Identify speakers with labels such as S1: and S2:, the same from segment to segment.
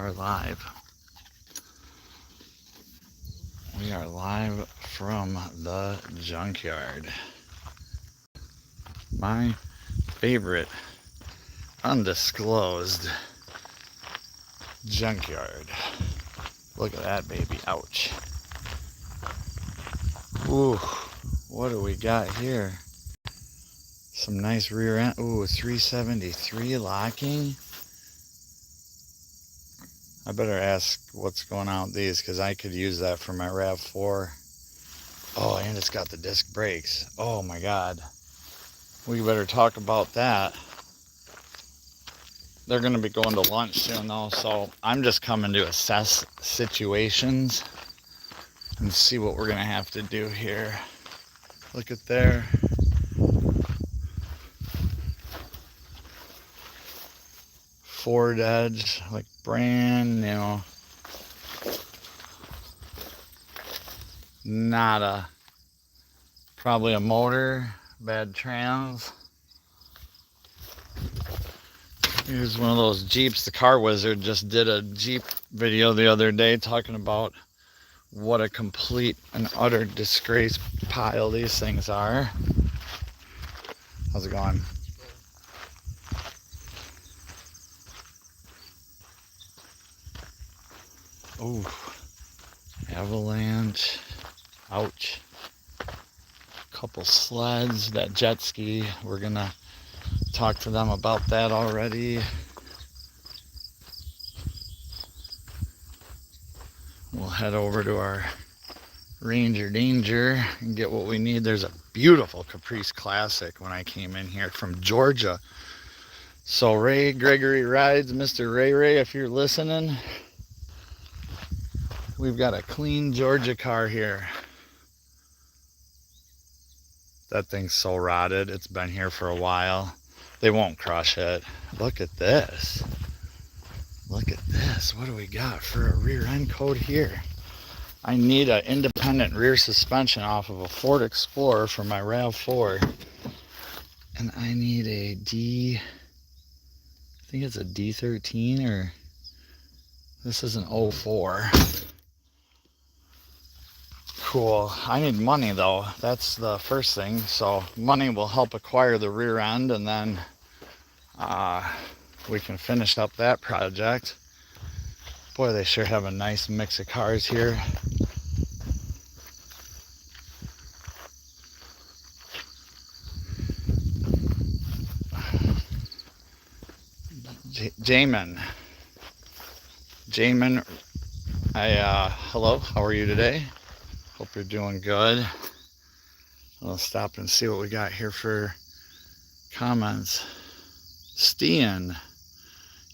S1: are live. We are live from the junkyard. My favorite undisclosed junkyard. Look at that baby. Ouch. Ooh, what do we got here? Some nice rear end. Ooh, 373 locking. I better ask what's going on with these because I could use that for my RAV4. Oh, and it's got the disc brakes. Oh my God. We better talk about that. They're going to be going to lunch soon though, so I'm just coming to assess situations and see what we're going to have to do here. Look at there. Ford Edge, like brand new. Nada. Probably a motor, bad trans. Here's one of those Jeeps. The Car Wizard just did a Jeep video the other day talking about what a complete and utter disgrace pile these things are. How's it going? Ooh, avalanche. Ouch. Couple sleds, that jet ski. We're gonna talk to them about that already. We'll head over to our Ranger Danger and get what we need. There's a beautiful Caprice Classic when I came in here from Georgia. So Ray Gregory Rides, Mr. Ray, if you're listening, we've got a clean Georgia car here. That thing's so rotted. It's been here for a while. They won't crush it. Look at this. Look at this. What do we got for a rear end code here? I need an independent rear suspension off of a Ford Explorer for my RAV4. And I need a I think it's a D13 or this is an 04. Cool. I need money though. That's the first thing. So money will help acquire the rear end, and then we can finish up that project. Boy, they sure have a nice mix of cars here. Jamin, hello, how are you today? Hope you're doing good. I'll stop and see what we got here for comments. Stian.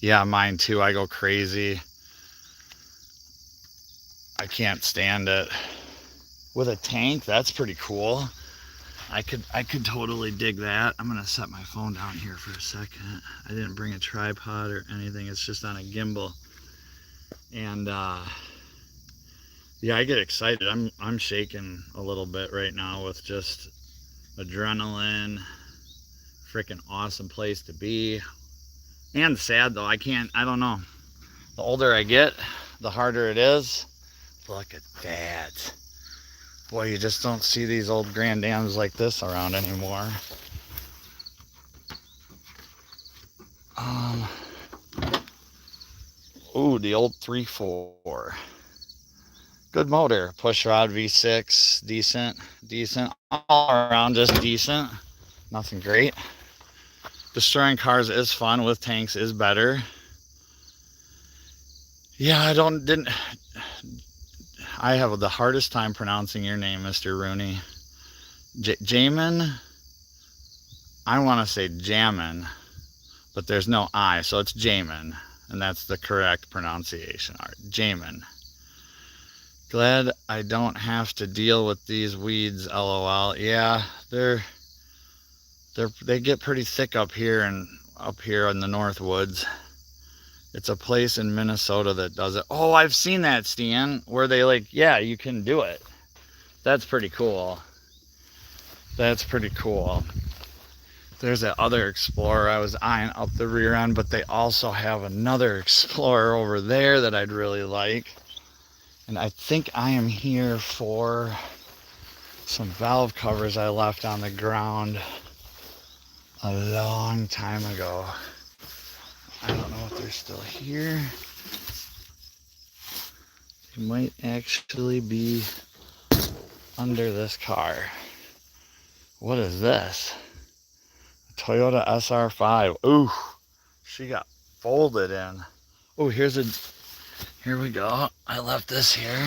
S1: Yeah, mine too. I go crazy. I can't stand it. With a tank, that's pretty cool. I could totally dig that. I'm gonna set my phone down here for a second. I didn't bring a tripod or anything. It's just on a gimbal. And yeah, I get excited. I'm shaking a little bit right now with just adrenaline. Freaking awesome place to be. And sad though. I don't know. The older I get, the harder it is. Look at that. Boy, you just don't see these old Grand Dams like this around anymore. Ooh, the old 3.4. Good motor. Pushrod V6. Decent. All around just decent. Nothing great. Destroying cars is fun. With tanks is better. Yeah, I have the hardest time pronouncing your name, Mr. Rooney. Jamin? I want to say Jamin, but there's no I, so it's Jamin, and that's the correct pronunciation. All right, Jamin. Glad I don't have to deal with these weeds, LOL. Yeah, they get pretty thick up here in the North Woods. It's a place in Minnesota that does it. Oh, I've seen that, Stan, where they yeah, you can do it. That's pretty cool. That's pretty cool. There's that other Explorer I was eyeing up the rear end, but they also have another Explorer over there that I'd really like. And I think I am here for some valve covers I left on the ground a long time ago. I don't know if they're still here. They might actually be under this car. What is this? Toyota SR5. Ooh, she got folded in. Oh, here we go. I left this here.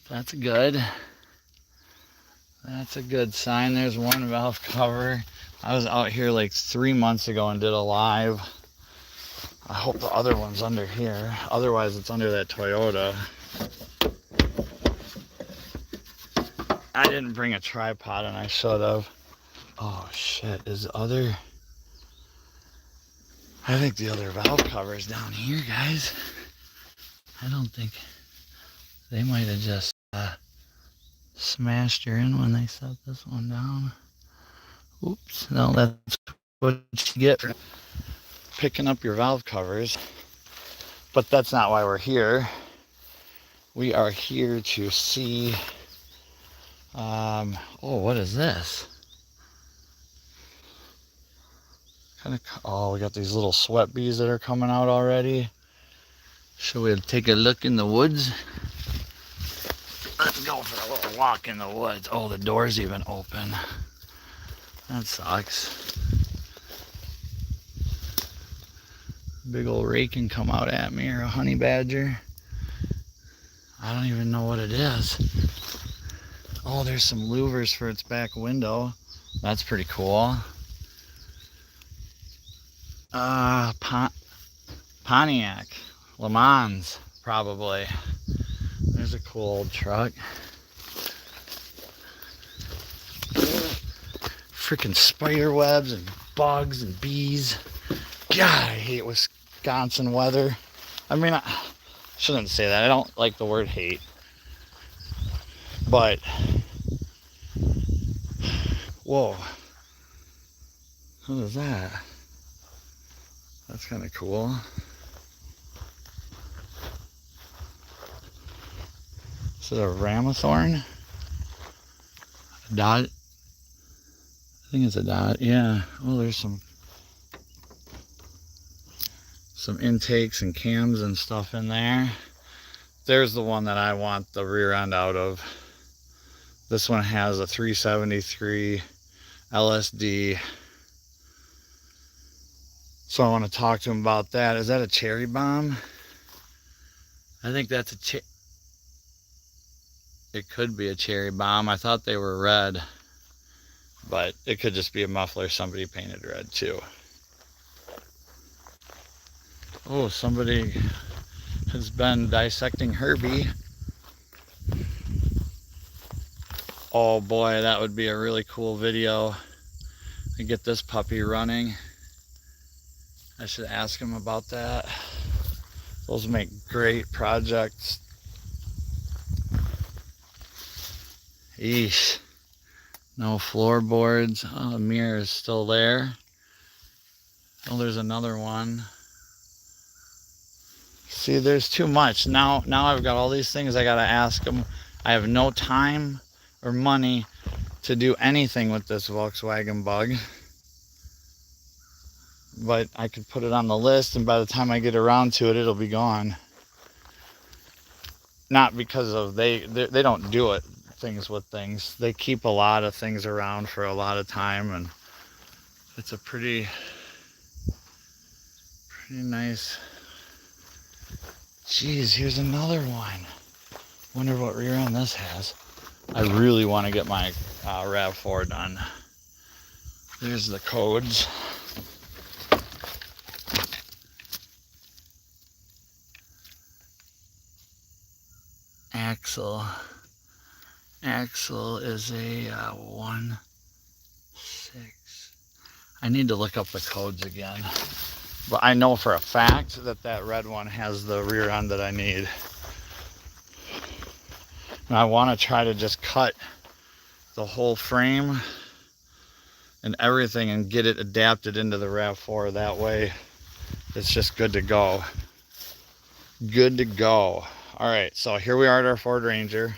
S1: That's good. That's a good sign. There's one valve cover. I was out here like 3 months ago and did a live. I hope the other one's under here. Otherwise, it's under that Toyota. I didn't bring a tripod and I should have. Oh shit, is the other... I think the other valve cover is down here, guys. I don't think... They might have just smashed her in when they set this one down. Oops, no, that's what you get for picking up your valve covers. But that's not why we're here. We are here to see... oh, what is this? Oh, we got these little sweat bees that are coming out already. Should we take a look in the woods? Let's go for a little walk in the woods. Oh, the door's even open. That sucks. Big old rake can come out at me, or a honey badger. I don't even know what it is. Oh, there's some louvers for its back window. That's pretty cool. Pontiac, Le Mans, probably. There's a cool old truck. Freaking spider webs and bugs and bees. God, I hate Wisconsin weather. I mean, I shouldn't say that. I don't like the word hate. But, whoa. What is that? That's kind of cool. Is it a Ramathorn? A Dodge? I think it's a Dodge. Yeah. Oh, there's some intakes and cams and stuff in there. There's the one that I want the rear end out of. This one has a 373 LSD. So I want to talk to him about that. Is that a cherry bomb? I think that's it could be a cherry bomb. I thought they were red, but it could just be a muffler somebody painted red too. Oh, somebody has been dissecting Herbie. Oh boy, that would be a really cool video to get this puppy running. I should ask him about that. Those make great projects. Eesh. No floorboards. Oh, the mirror is still there. Oh, there's another one. See, there's too much. Now I've got all these things I gotta ask him. I have no time or money to do anything with this Volkswagen Bug. But I could put it on the list, and by the time I get around to it, it'll be gone. Not because of they don't do it things with things. They keep a lot of things around for a lot of time, and it's a pretty nice. Geez, here's another one. Wonder what rear end this has. I really want to get my RAV4 done. There's the codes. Axle is a 1.6. I need to look up the codes again, but I know for a fact that that red one has the rear end that I need. And I want to try to just cut the whole frame and everything and get it adapted into the RAV4. That way it's just good to go. Good to go. All right, so here we are at our Ford Ranger.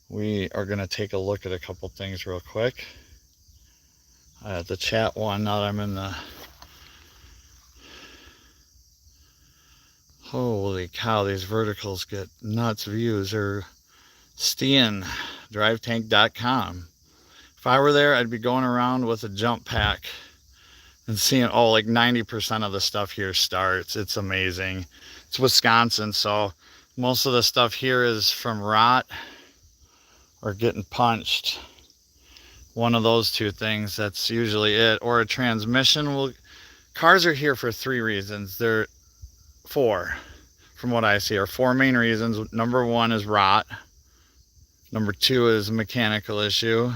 S1: We are going to take a look at a couple things real quick. The chat one, now that I'm in the... Holy cow, these verticals get nuts views. Or Stian, drivetank.com. If I were there, I'd be going around with a jump pack and seeing, oh, like 90% of the stuff here starts. It's amazing. It's Wisconsin, so most of the stuff here is from rot or getting punched. One of those two things, that's usually it. Or a transmission will... Cars are here for 3 reasons. They're 4, from what I see, are 4 main reasons. Number 1 is rot. Number 2 is a mechanical issue.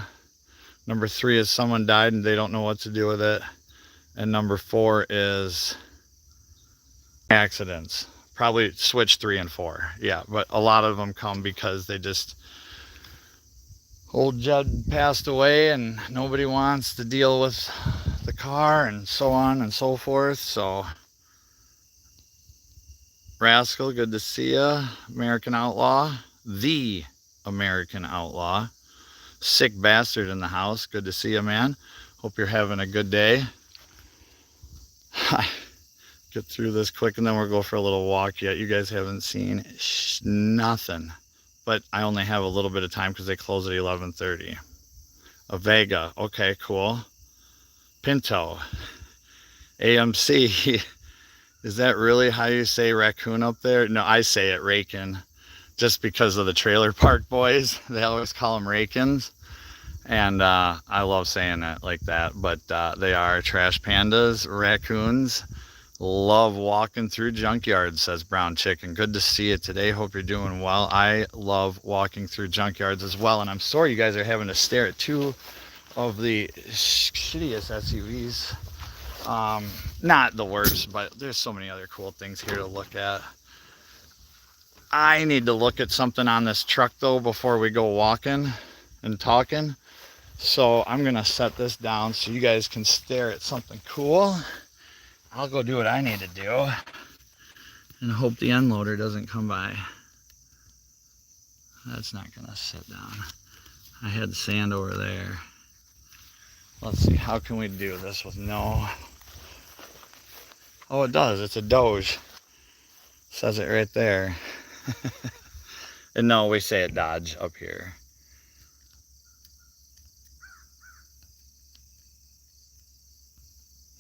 S1: Number 3 is someone died and they don't know what to do with it. And number 4 is accidents. Probably switch 3 and 4. Yeah, but a lot of them come because they just... Old Judd passed away and nobody wants to deal with the car and so on and so forth. So, Rascal, good to see ya. American Outlaw, the American Outlaw. Sick Bastard in the house, good to see you, man. Hope you're having a good day. Get through this quick and then we'll go for a little walk yet. You guys haven't seen nothing. But I only have a little bit of time because they close at 11:30. A Vega, okay, cool. Pinto, AMC. Is that really how you say raccoon up there? No, I say it rakin', just because of the trailer park boys. They always call them rakins, and I love saying it like that. But they are trash pandas, raccoons. Love walking through junkyards, says Brown Chicken. Good to see you today. Hope you're doing well. I love walking through junkyards as well. And I'm sorry you guys are having to stare at 2 of the shittiest SUVs. Not the worst, but there's so many other cool things here to look at. I need to look at something on this truck though before we go walking and talking. So I'm going to set this down so you guys can stare at something cool. I'll go do what I need to do and hope the unloader doesn't come by. That's not gonna sit down. I had sand over there. Let's see, how can we do this with no... Oh, it does, it's a Doge. Says it right there. And no, we say it Dodge up here.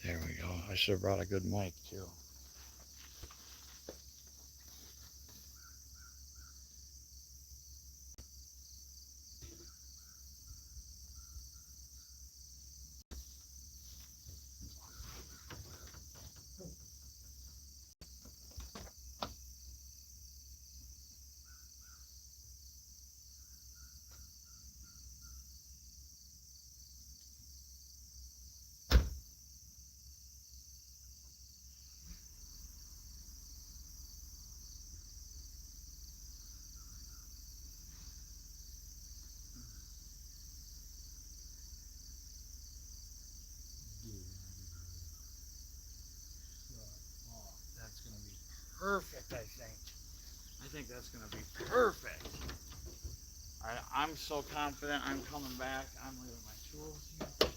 S1: There we go. I should have brought a good mic too. Perfect, I think. I think that's going to be perfect. All right, I'm so confident I'm coming back. I'm leaving my tools here.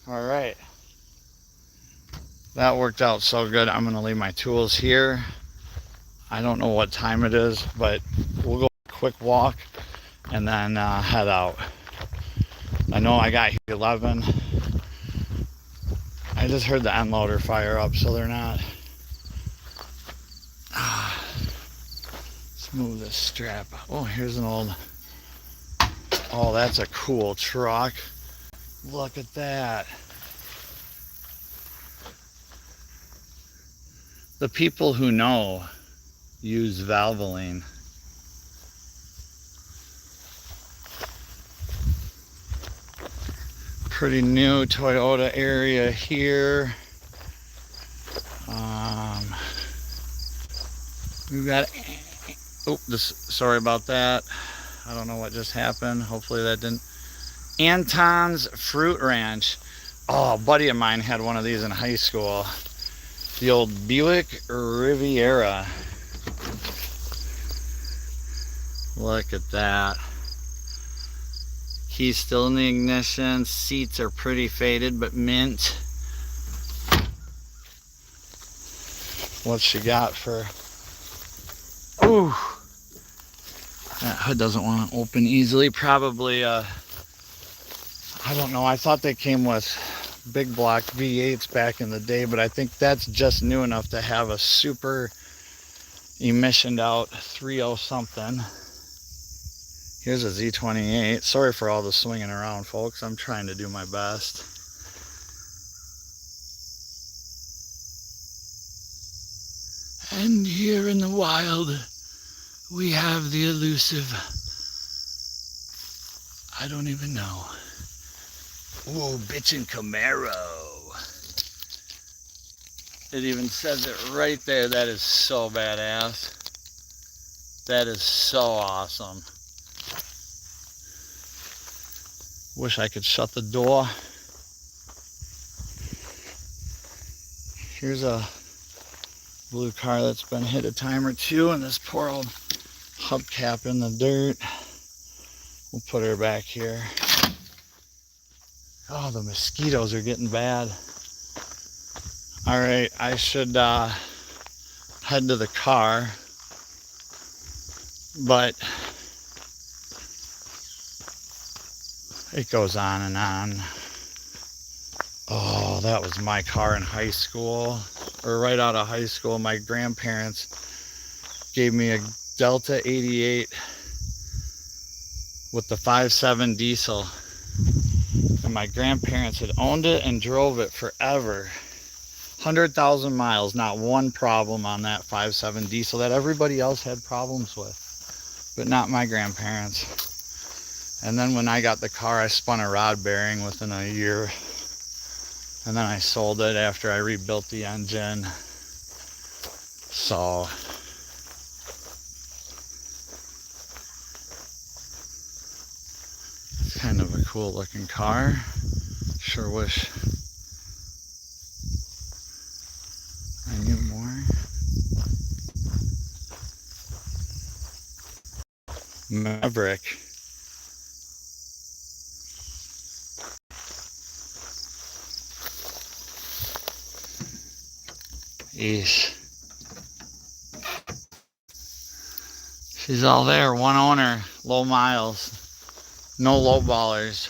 S1: All right. That worked out so good. I'm going to leave my tools here. I don't know what time it is, but we'll go a quick walk and then head out. I know I got here 11. I just heard the end loader fire up, so they're not. Let's move this strap. Oh, here's an old... Oh, that's a cool truck. Look at that. The people who know use Valvoline. Pretty new Toyota area here. We've got, sorry about that. I don't know what just happened. Hopefully that didn't. Anton's Fruit Ranch. Oh, a buddy of mine had one of these in high school. The old Buick Riviera. Look at that. Key's still in the ignition. Seats are pretty faded, but mint. What she got for... Ooh. That hood doesn't want to open easily. Probably, I don't know. I thought they came with big block V8s back in the day, but I think that's just new enough to have a super emissioned out 3.0 something. Here's a Z28. Sorry for all the swinging around, folks. I'm trying to do my best. And here in the wild, we have the elusive, I don't even know. Whoa, bitchin' Camaro. It even says it right there. That is so badass. That is so awesome. Wish I could shut the door. Here's a blue car that's been hit a time or two, and this poor old hubcap in the dirt. We'll put her back here. Oh, the mosquitoes are getting bad. All right, I should head to the car, but it goes on and on. Oh, that was my car in high school, or right out of high school. My grandparents gave me a Delta 88 with the 5.7 diesel. And my grandparents had owned it and drove it forever. 100,000 miles, not one problem on that 5.7 diesel that everybody else had problems with, but not my grandparents. And then when I got the car, I spun a rod bearing within a year. And then I sold it after I rebuilt the engine. So it's kind of a cool looking car. Sure wish I knew more. Maverick. Eesh. She's all there, one owner, low miles, no low ballers.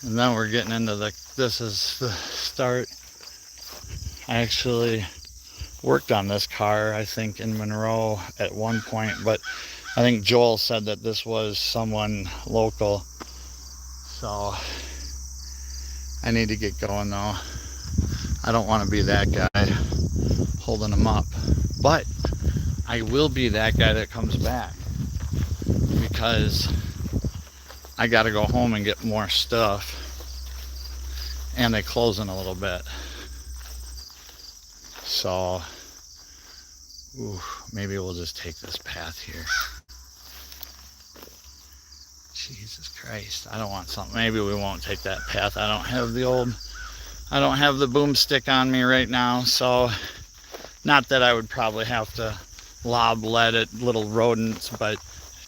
S1: And then we're getting into this is the start. I actually worked on this car, I think, in Monroe at one point, but I think Joel said that this was someone local. So I need to get going though. I don't want to be that guy holding them up, but I will be that guy that comes back because I got to go home and get more stuff, and they close in a little bit. So maybe we'll just take this path here. Jesus Christ, I don't want something. Maybe we won't take that path. I don't have the boomstick on me right now, so not that I would probably have to lob lead at little rodents, but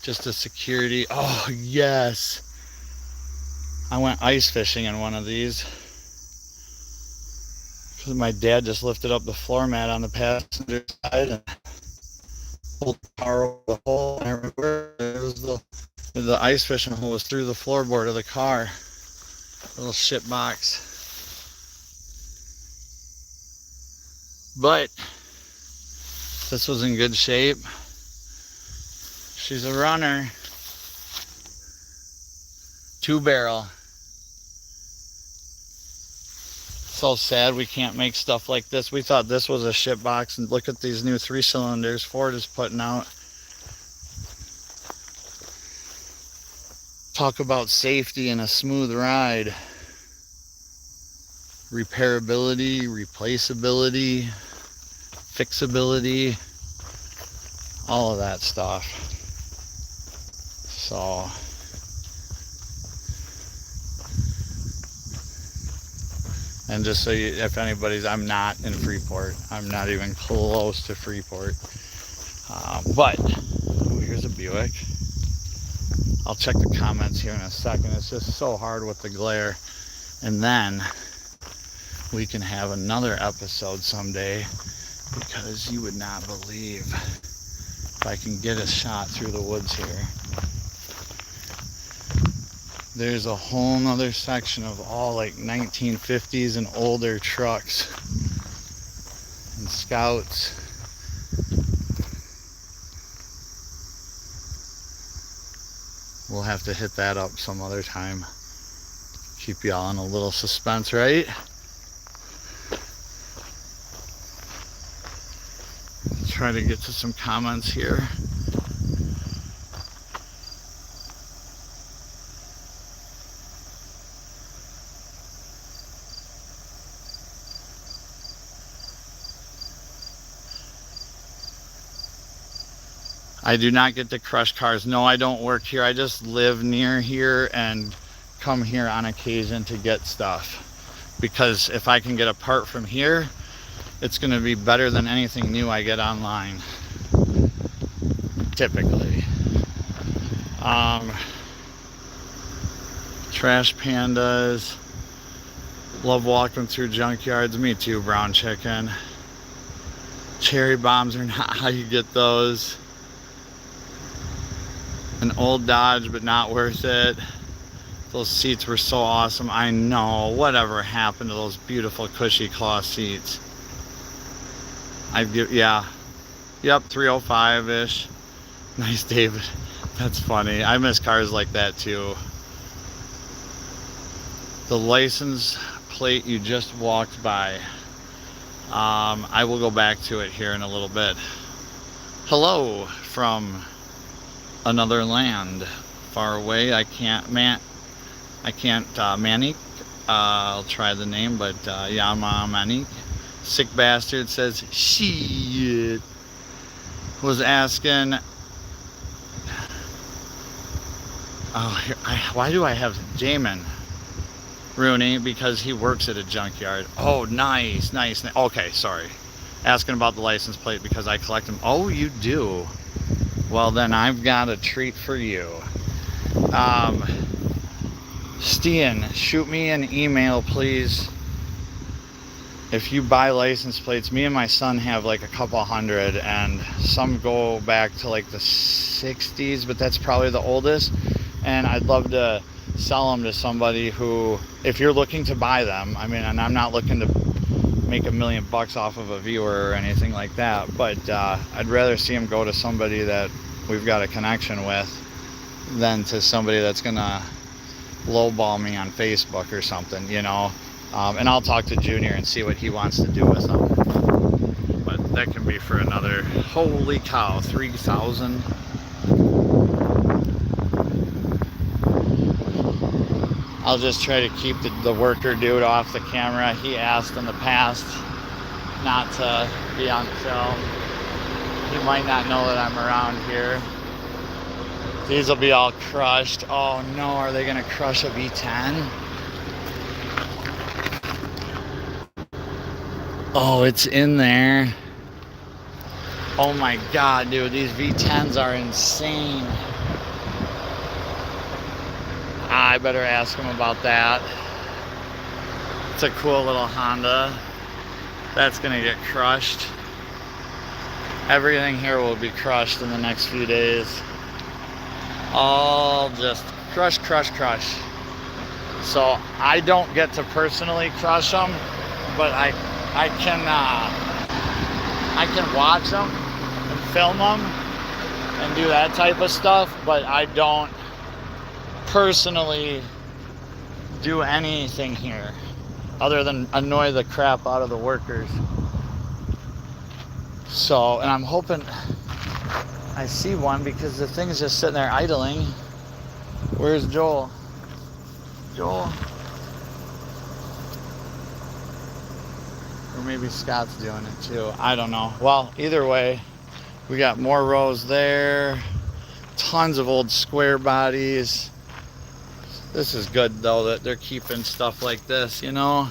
S1: just a security. Oh yes, I went ice fishing in one of these because my dad just lifted up the floor mat on the passenger side and pulled the car over the hole, and everywhere it was the ice fishing hole was through the floorboard of the car. Little shit box. But this was in good shape. She's a runner. 2-barrel. So sad we can't make stuff like this. We thought this was a shit box, and look at these new 3-cylinders Ford is putting out. Talk about safety and a smooth ride. Repairability, replaceability, fixability, all of that stuff. So and just so you, if anybody's, I'm not in Freeport. I'm not even close to Freeport. But ooh, here's a Buick. I'll check the comments here in a second. It's just so hard with the glare. And then we can have another episode someday, because you would not believe if I can get a shot through the woods here. There's a whole nother section of all like 1950s and older trucks and Scouts. We'll have to hit that up some other time. Keep y'all in a little suspense, right? Try to get to some comments here. I do not get to crush cars. No, I don't work here. I just live near here and come here on occasion to get stuff. Because if I can get a part from here, it's going to be better than anything new I get online. Typically. Trash pandas. Love walking through junkyards. Me too, brown chicken. Cherry bombs are not how you get those. An old Dodge, but not worth it. Those seats were so awesome. I know. Whatever happened to those beautiful cushy cloth seats? I'd give, yeah. Yep, 305-ish. Nice, David. That's funny. I miss cars like that too. The license plate you just walked by. I will go back to it here in a little bit. Hello from another land far away. I can't Manik. I'll try the name, but Yama Manik. Sick bastard says shit. Was asking. Oh, why do I have Jamin Rooney? Because he works at a junkyard. Oh, nice. Okay, sorry. Asking about the license plate because I collect them. Oh, you do. Well, then I've got a treat for you. Stian, shoot me an email, please. If you buy license plates, me and my son have like a couple hundred, and some go back to like the 60s, but that's probably the oldest. And I'd love to sell them to somebody who, if you're looking to buy them, I mean, and I'm not looking to make $1 million off of a viewer or anything like that, but I'd rather see them go to somebody that we've got a connection with than to somebody that's gonna lowball me on Facebook or something, you know. And I'll talk to Junior and see what he wants to do with them, but that can be for another. Holy cow, 3,000. I'll just try to keep the worker dude off the camera. He asked in the past not to be on film. He might not know that I'm around here. These will be all crushed. Oh no, are they gonna crush a V10? Oh, it's in there. Oh my god, dude, these V10s are insane. I better ask him about that. It's a cool little Honda. That's gonna get crushed. Everything here will be crushed in the next few days. All just crush. So I don't get to personally crush them, but I can watch them and film them and do that type of stuff, but I don't personally do anything here other than annoy the crap out of the workers. So, and I'm hoping I see one because the thing's just sitting there idling. Where's Joel? Joel? Or maybe Scott's doing it too. I don't know. Well, either way, we got more rows there. Tons of old square bodies. This is good though that they're keeping stuff like this, you know.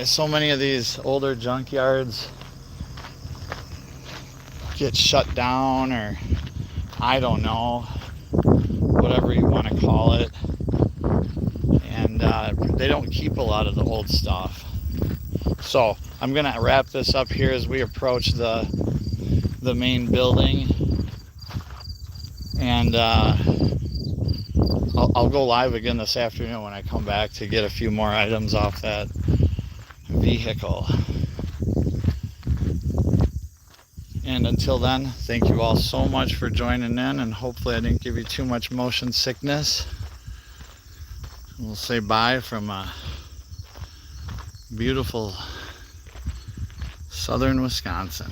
S1: So many of these older junkyards get shut down, or I don't know, whatever you want to call it, and they don't keep a lot of the old stuff. So I'm gonna wrap this up here as we approach the main building, and I'll go live again this afternoon when I come back to get a few more items off that vehicle. And until then, thank you all so much for joining in, and hopefully I didn't give you too much motion sickness. We'll say bye from beautiful southern Wisconsin.